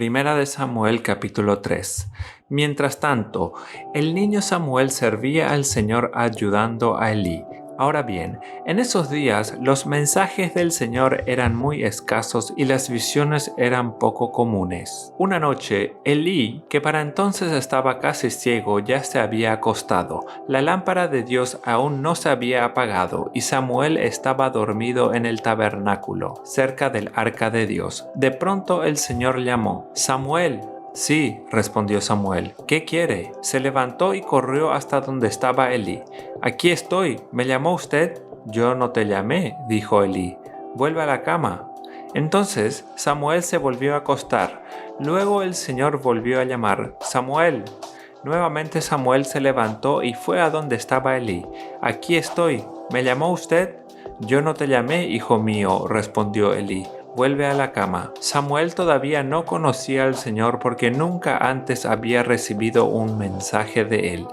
Primera de Samuel capítulo 3. Mientras tanto, el niño Samuel servía al Señor ayudando a Elí. Ahora bien, en esos días los mensajes del Señor eran muy escasos y las visiones eran poco comunes. Una noche, Elí, que para entonces estaba casi ciego, ya se había acostado. La lámpara de Dios aún no se había apagado y Samuel estaba dormido en el tabernáculo, cerca del arca de Dios. De pronto el Señor llamó: «Samuel». «Sí», respondió Samuel. «¿Qué quiere?». Se levantó y corrió hasta donde estaba Elí. «Aquí estoy. ¿Me llamó usted?». «Yo no te llamé», dijo Elí. «Vuelve a la cama». Entonces Samuel se volvió a acostar. Luego el Señor volvió a llamar: «Samuel». Nuevamente Samuel se levantó y fue a donde estaba Elí. «Aquí estoy. ¿Me llamó usted?». «Yo no te llamé, hijo mío», respondió Elí. «Vuelve a la cama». Samuel todavía no conocía al Señor porque nunca antes había recibido un mensaje de él.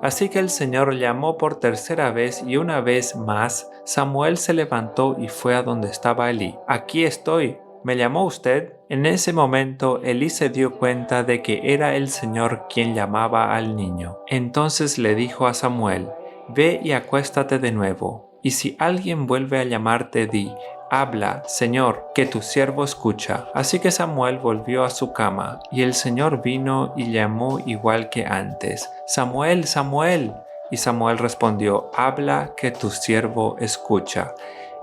Así que el Señor llamó por tercera vez y una vez más Samuel se levantó y fue a donde estaba Elí. «Aquí estoy. ¿Me llamó usted?». En ese momento Elí se dio cuenta de que era el Señor quien llamaba al niño. Entonces le dijo a Samuel: «Ve y acuéstate de nuevo, y si alguien vuelve a llamarte, di: habla, Señor, que tu siervo escucha». Así que Samuel volvió a su cama, y el Señor vino y llamó igual que antes: «Samuel, Samuel». Y Samuel respondió: «Habla, que tu siervo escucha».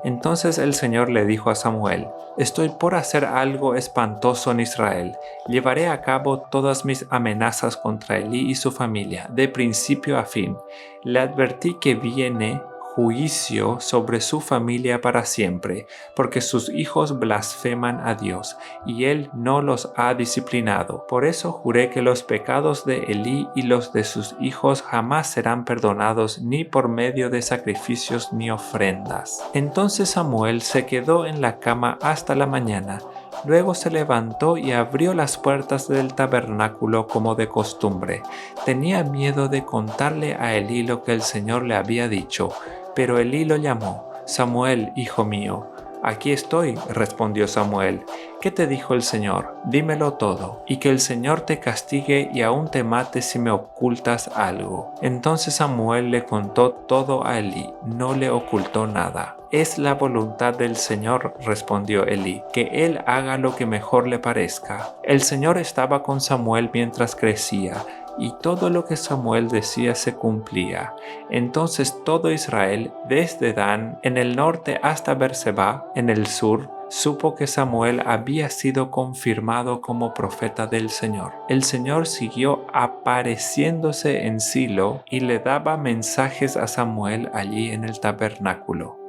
Entonces el Señor le dijo a Samuel: «Estoy por hacer algo espantoso en Israel. Llevaré a cabo todas mis amenazas contra Elí y su familia, de principio a fin. Le advertí que viene juicio sobre su familia para siempre, porque sus hijos blasfeman a Dios, y él no los ha disciplinado. Por eso juré que los pecados de Elí y los de sus hijos jamás serán perdonados, ni por medio de sacrificios ni ofrendas». Entonces Samuel se quedó en la cama hasta la mañana. Luego se levantó y abrió las puertas del tabernáculo como de costumbre. Tenía miedo de contarle a Elí lo que el Señor le había dicho, pero Elí lo llamó: «Samuel, hijo mío». «Aquí estoy», respondió Samuel. «¿Qué te dijo el Señor? Dímelo todo, y que el Señor te castigue y aún te mate si me ocultas algo». Entonces Samuel le contó todo a Elí, no le ocultó nada. «Es la voluntad del Señor», respondió Elí, «que él haga lo que mejor le parezca». El Señor estaba con Samuel mientras crecía, y todo lo que Samuel decía se cumplía. Entonces todo Israel, desde Dan en el norte hasta Berseba en el sur, supo que Samuel había sido confirmado como profeta del Señor. El Señor siguió apareciéndose en Silo y le daba mensajes a Samuel allí en el tabernáculo.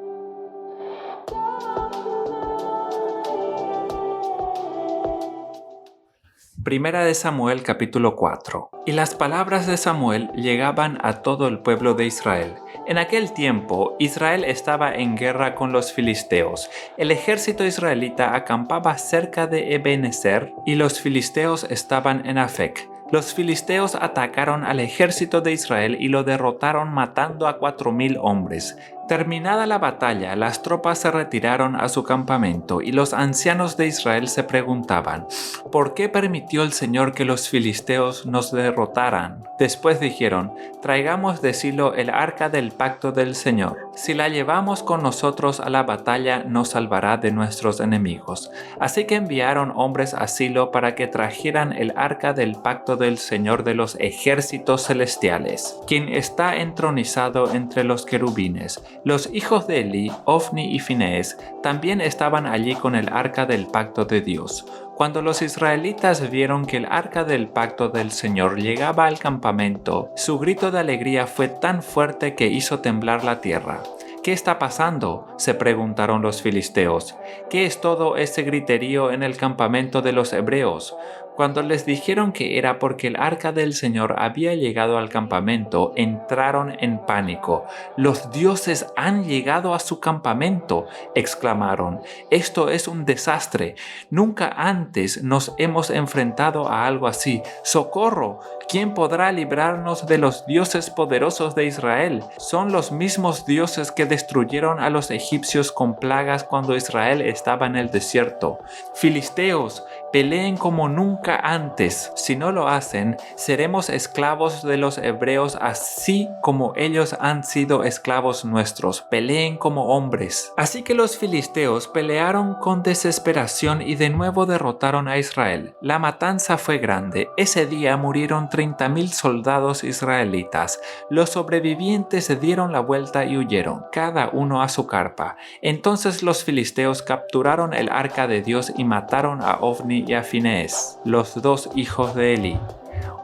Primera de Samuel capítulo 4. Y las palabras de Samuel llegaban a todo el pueblo de Israel. En aquel tiempo, Israel estaba en guerra con los filisteos. El ejército israelita acampaba cerca de Ebenezer y los filisteos estaban en Afec. Los filisteos atacaron al ejército de Israel y lo derrotaron matando a 4,000 hombres. Terminada la batalla, las tropas se retiraron a su campamento y los ancianos de Israel se preguntaban: ¿por qué permitió el Señor que los filisteos nos derrotaran? Después dijeron: traigamos de Silo el arca del pacto del Señor. Si la llevamos con nosotros a la batalla, nos salvará de nuestros enemigos. Así que enviaron hombres a Silo para que trajeran el arca del pacto del Señor de los ejércitos celestiales, quien está entronizado entre los querubines. Los hijos de Elí, Ofni y Finees, también estaban allí con el arca del pacto de Dios. Cuando los israelitas vieron que el arca del pacto del Señor llegaba al campamento, su grito de alegría fue tan fuerte que hizo temblar la tierra. «¿Qué está pasando?», se preguntaron los filisteos. «¿Qué es todo ese griterío en el campamento de los hebreos?». Cuando les dijeron que era porque el arca del Señor había llegado al campamento, entraron en pánico. «¡Los dioses han llegado a su campamento!», exclamaron. «Esto es un desastre. Nunca antes nos hemos enfrentado a algo así. ¡Socorro! ¿Quién podrá librarnos de los dioses poderosos de Israel? Son los mismos dioses que destruyeron a los egipcios con plagas cuando Israel estaba en el desierto. Filisteos, peleen como nunca nunca antes. Si no lo hacen, seremos esclavos de los hebreos así como ellos han sido esclavos nuestros. Peleen como hombres. Así que los filisteos pelearon con desesperación y de nuevo derrotaron a Israel. La matanza fue grande. Ese día murieron 30,000 soldados israelitas. Los sobrevivientes dieron la vuelta y huyeron, cada uno a su carpa. Entonces los filisteos capturaron el arca de Dios y mataron a Ofni y a Finees, los dos hijos de Elí.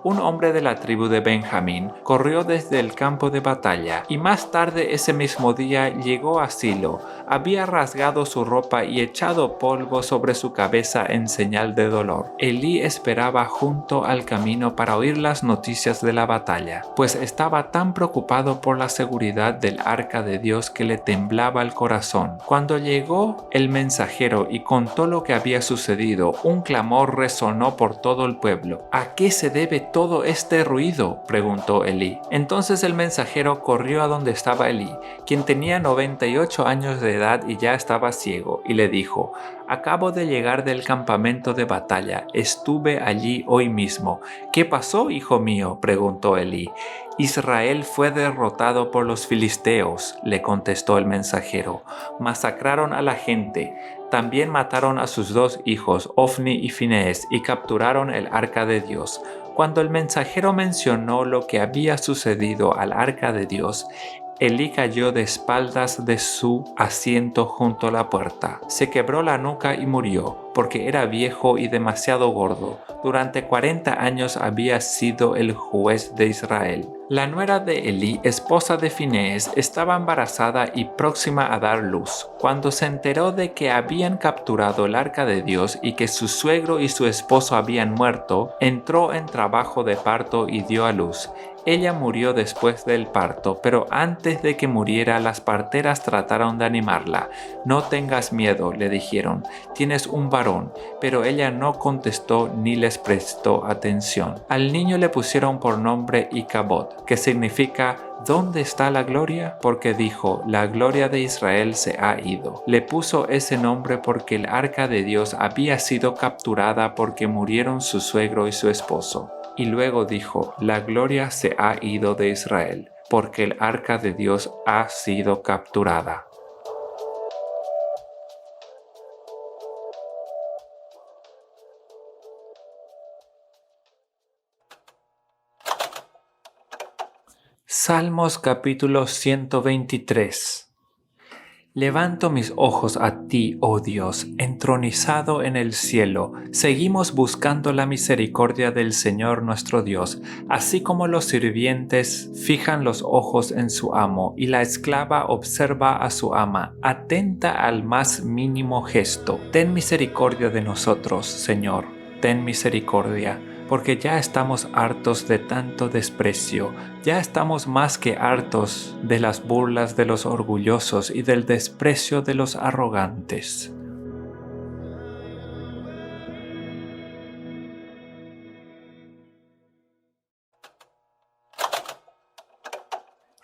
Un hombre de la tribu de Benjamín corrió desde el campo de batalla y más tarde ese mismo día llegó a Silo. Había rasgado su ropa y echado polvo sobre su cabeza en señal de dolor. Elí esperaba junto al camino para oír las noticias de la batalla, pues estaba tan preocupado por la seguridad del arca de Dios que le temblaba el corazón. Cuando llegó el mensajero y contó lo que había sucedido, un clamor resonó por todo el pueblo. ¿A qué se debe todo este ruido?, preguntó Elí. Entonces el mensajero corrió a donde estaba Elí, quien tenía 98 años de edad y ya estaba ciego, y le dijo: acabo de llegar del campamento de batalla, estuve allí hoy mismo. ¿Qué pasó, hijo mío?, preguntó Elí. Israel fue derrotado por los filisteos, le contestó el mensajero. Masacraron a la gente. También mataron a sus dos hijos, Ofni y Finees, y capturaron el arca de Dios. Cuando el mensajero mencionó lo que había sucedido al arca de Dios, Elí cayó de espaldas de su asiento junto a la puerta. Se quebró la nuca y murió, porque era viejo y demasiado gordo. Durante 40 años había sido el juez de Israel. La nuera de Elí, esposa de Finees, estaba embarazada y próxima a dar luz. Cuando se enteró de que habían capturado el arca de Dios y que su suegro y su esposo habían muerto, entró en trabajo de parto y dio a luz. Ella murió después del parto, pero antes de que muriera las parteras trataron de animarla. No tengas miedo, le dijeron, tienes un varón, pero ella no contestó ni les prestó atención. Al niño le pusieron por nombre Icabod, que significa ¿dónde está la gloria? Porque dijo, la gloria de Israel se ha ido. Le puso ese nombre porque el arca de Dios había sido capturada porque murieron su suegro y su esposo. Y luego dijo, la gloria se ha ido de Israel, porque el arca de Dios ha sido capturada. Salmos capítulo 123. Levanto mis ojos a ti, oh Dios, entronizado en el cielo. Seguimos buscando la misericordia del Señor nuestro Dios, así como los sirvientes fijan los ojos en su amo y la esclava observa a su ama, atenta al más mínimo gesto. Ten misericordia de nosotros, Señor, ten misericordia. Porque ya estamos hartos de tanto desprecio, ya estamos más que hartos de las burlas de los orgullosos y del desprecio de los arrogantes.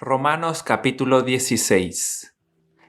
Romanos capítulo 16.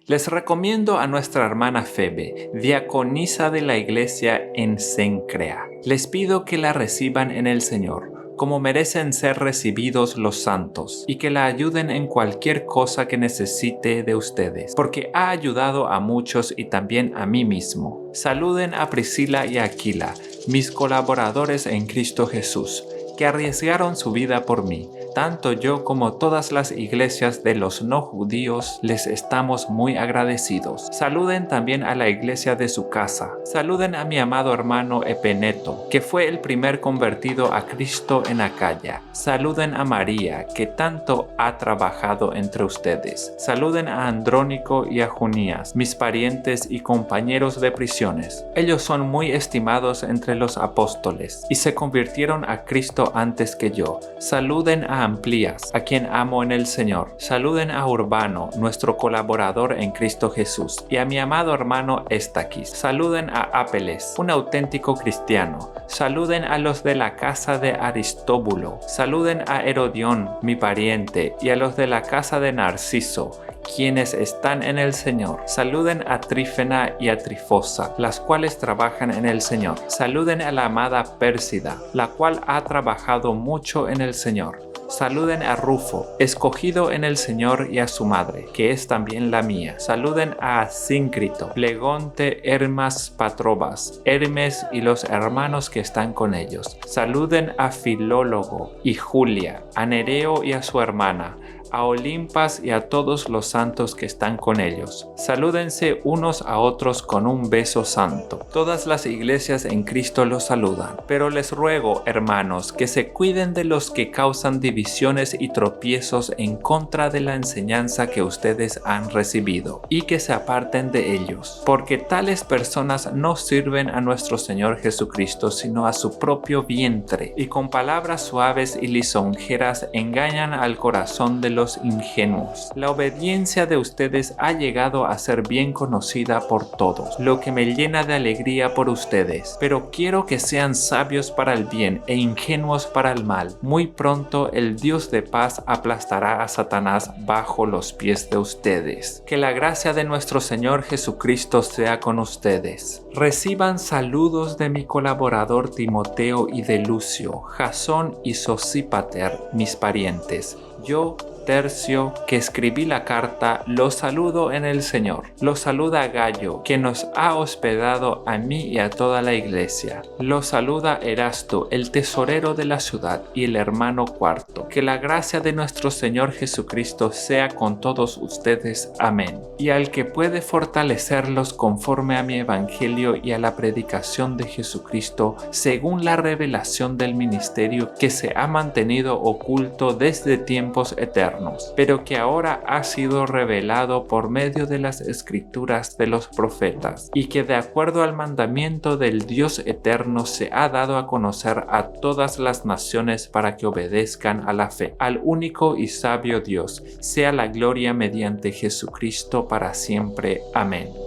Les recomiendo a nuestra hermana Febe, diaconisa de la iglesia en Cencrea. Les pido que la reciban en el Señor, como merecen ser recibidos los santos, y que la ayuden en cualquier cosa que necesite de ustedes, porque ha ayudado a muchos y también a mí mismo. Saluden a Priscila y a Aquila, mis colaboradores en Cristo Jesús, que arriesgaron su vida por mí. Tanto yo como todas las iglesias de los no judíos les estamos muy agradecidos. Saluden también a la iglesia de su casa. Saluden a mi amado hermano Epeneto, que fue el primer convertido a Cristo en Acaya. Saluden a María, que tanto ha trabajado entre ustedes. Saluden a Andrónico y a Junías, mis parientes y compañeros de prisiones. Ellos son muy estimados entre los apóstoles y se convirtieron a Cristo antes que yo. Saluden a Amplías, a quien amo en el Señor. Saluden a Urbano, nuestro colaborador en Cristo Jesús, y a mi amado hermano Estaquis. Saluden a Apeles, un auténtico cristiano. Saluden a los de la casa de Aristóbulo. Saluden a Herodión, mi pariente, y a los de la casa de Narciso, quienes están en el Señor. Saluden a Trífena y a Trifosa, las cuales trabajan en el Señor. Saluden a la amada Pérsida, la cual ha trabajado mucho en el Señor. Saluden a Rufo, escogido en el Señor, y a su madre, que es también la mía. Saluden a Asíncrito, Flegonte, Hermas, Patrobas, Hermes y los hermanos que están con ellos. Saluden a Filólogo y Julia, a Nereo y a su hermana, a Olimpas y a todos los santos que están con ellos. Salúdense unos a otros con un beso santo. Todas las iglesias en Cristo los saludan. Pero les ruego, hermanos, que se cuiden de los que causan divisiones y tropiezos en contra de la enseñanza que ustedes han recibido, y que se aparten de ellos, porque tales personas no sirven a nuestro Señor Jesucristo, sino a su propio vientre, y con palabras suaves y lisonjeras engañan al corazón de los ingenuos. La obediencia de ustedes ha llegado a ser bien conocida por todos, lo que me llena de alegría por ustedes. Pero quiero que sean sabios para el bien e ingenuos para el mal. Muy pronto el Dios de paz aplastará a Satanás bajo los pies de ustedes. Que la gracia de nuestro Señor Jesucristo sea con ustedes. Reciban saludos de mi colaborador Timoteo y de Lucio, Jasón y Sosípater, mis parientes. Yo, Tercio, que escribí la carta, los saludo en el Señor. Los saluda Gayo, que nos ha hospedado a mí y a toda la iglesia. Los saluda Erasto, el tesorero de la ciudad, y el hermano Cuarto. Que la gracia de nuestro Señor Jesucristo sea con todos ustedes. Amén. Y al que puede fortalecerlos conforme a mi evangelio y a la predicación de Jesucristo, según la revelación del ministerio que se ha mantenido oculto desde tiempos eternos, pero que ahora ha sido revelado por medio de las escrituras de los profetas, y que de acuerdo al mandamiento del Dios eterno se ha dado a conocer a todas las naciones para que obedezcan a la fe. Al único y sabio Dios sea la gloria mediante Jesucristo para siempre. Amén.